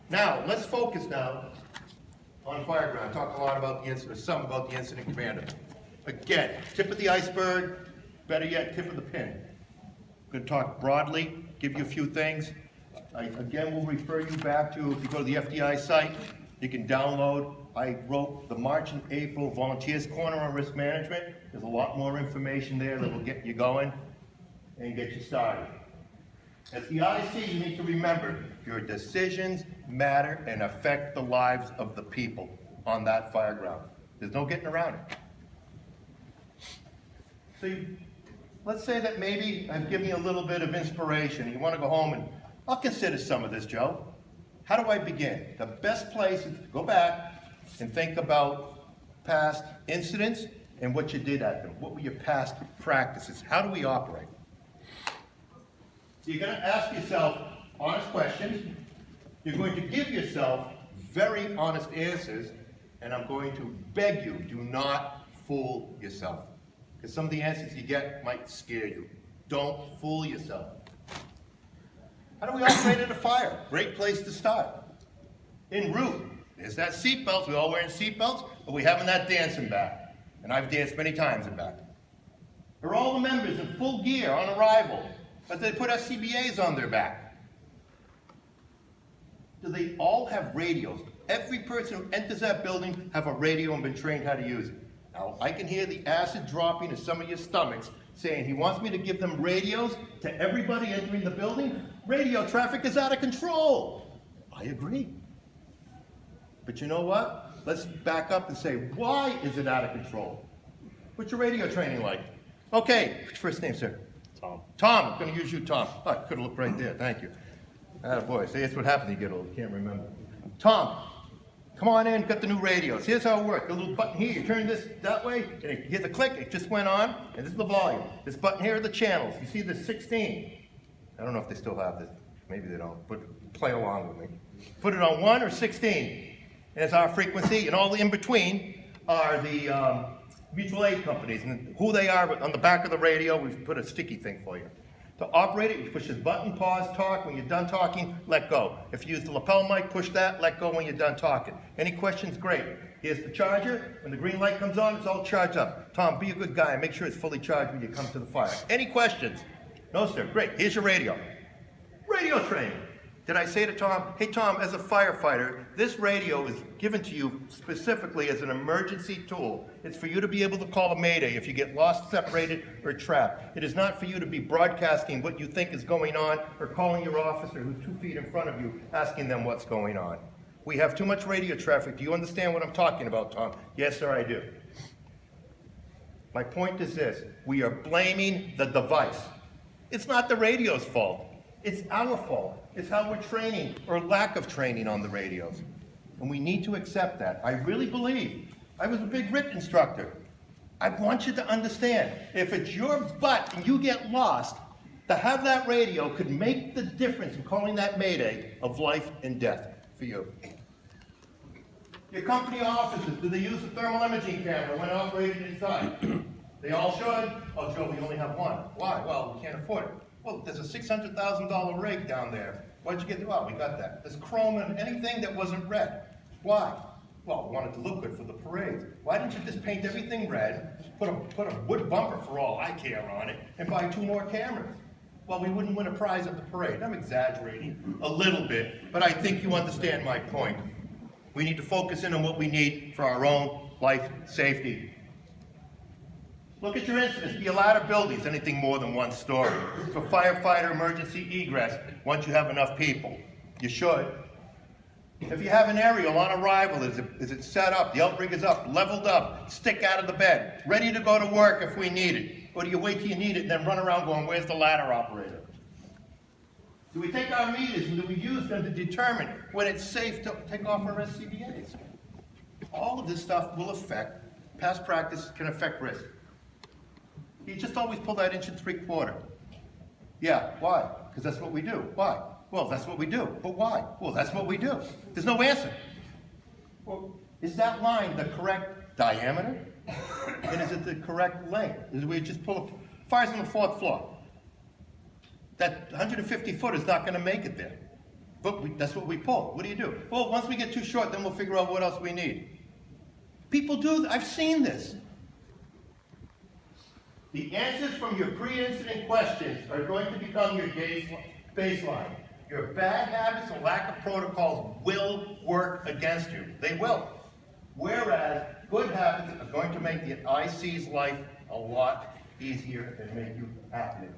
Now, let's focus now on Fireground. Talk a lot about the incident, some about the incident commander. Again, tip of the iceberg, better yet, tip of the pin. I'm going to talk broadly, give you a few things. Again, we'll refer you back to, if you go to the FDI site, you can download. I wrote the March and April Volunteers Corner on Risk Management. There's a lot more information there that will get you going and get you started. As the IC, you need to remember, your decisions matter and affect the lives of the people on that fire ground. There's no getting around it. So let's say that maybe I've given you a little bit of inspiration. You want to go home and, I'll consider some of this, Joe. How do I begin? The best place is to go back and think about past incidents and what you did at them. What were your past practices? How do we operate? So you're going to ask yourself honest questions. You're going to give yourself very honest answers, and I'm going to beg you, do not fool yourself. Because some of the answers you get might scare you. Don't fool yourself. How do we operate at a fire? Great place to start. En route, there's that seatbelt. We're all wearing seatbelts, but we having that dancing back. And I've danced many times in back. Are all the members in full gear on arrival, but they put SCBAs on their back? Do they all have radios? Every person who enters that building have a radio and been trained how to use it. Now, I can hear the acid dropping in some of your stomachs saying he wants me to give them radios to everybody entering the building. Radio traffic is out of control. I agree. But you know what? Let's back up and say, why is it out of control? What's your radio training like? Okay, what's your first name, sir? Tom. Tom, I'm going to use you, Tom. Oh, I could have looked right there, thank you. Boy, see, that's what happens when you get old, you can't remember. Tom, come on in, got the new radios. Here's how it works. The little button here, you turn this that way, and you hear the click, it just went on, and this is the volume. This button here are the channels. You see the 16. I don't know if they still have this. Maybe they don't, but play along with me. Put it on 1 or 16. And it's our frequency, and all the in between are the mutual aid companies, and who they are on the back of the radio. We've put a sticky thing for you. To operate it, you push this button, pause, talk. When you're done talking, let go. If you use the lapel mic, push that, let go when you're done talking. Any questions? Great. Here's the charger. When the green light comes on, it's all charged up. Tom, be a good guy and make sure it's fully charged when you come to the fire. Any questions? No, sir. Great. Here's your radio. Radio training. Did I say to Tom, hey Tom, as a firefighter, this radio is given to you specifically as an emergency tool. It's for you to be able to call a mayday if you get lost, separated, or trapped. It is not for you to be broadcasting what you think is going on or calling your officer who's 2 feet in front of you, asking them what's going on. We have too much radio traffic. Do you understand what I'm talking about, Tom? Yes, sir, I do. My point is this, we are blaming the device. It's not the radio's fault. It's our fault. It's how we're training or lack of training on the radios. And we need to accept that. I really believe. I was a big RIT instructor. I want you to understand, if it's your butt and you get lost, to have that radio could make the difference in calling that mayday of life and death for you. Your company offices, do they use a thermal imaging camera when operated inside? They all should. Oh, Joe, we only have one. Why? Well, we can't afford it. Well, there's a $600,000 rig down there. Why'd you get it? Well, we got that. There's chrome and anything that wasn't red. Why? Well, we wanted to look good for the parades. Why didn't you just paint everything red, put a wood bumper for all I care on it, and buy 2 more cameras? Well, we wouldn't win a prize at the parade. I'm exaggerating a little bit, but I think you understand my point. We need to focus in on what we need for our own life safety. Look at your incidents. Be allowed to build these, anything more than 1 story. For firefighter emergency egress, once you have enough people. You should. If you have an aerial on arrival, is it set up, the outrigger is up, leveled up, stick out of the bed, ready to go to work if we need it? Or do you wait till you need it and then run around going, where's the ladder operator? Do we take our meters and do we use them to determine when it's safe to take off our SCBAs? All of this stuff will affect, past practice can affect risk. You just always pull that 1 3/4 inches. Yeah, why? Because that's what we do. Why? Well, that's what we do. But why? Well, that's what we do. There's no answer. Well, is that line the correct diameter? And is it the correct length? Is we just pull up, fire's on the 4th floor. That 150 foot is not going to make it there. But that's what we pull. What do you do? Well, once we get too short, then we'll figure out what else we need. People do, I've seen this. The answers from your pre-incident questions are going to become your baseline. Your bad habits and lack of protocols will work against you. They will. Whereas good habits are going to make the IC's life a lot easier and make you happier.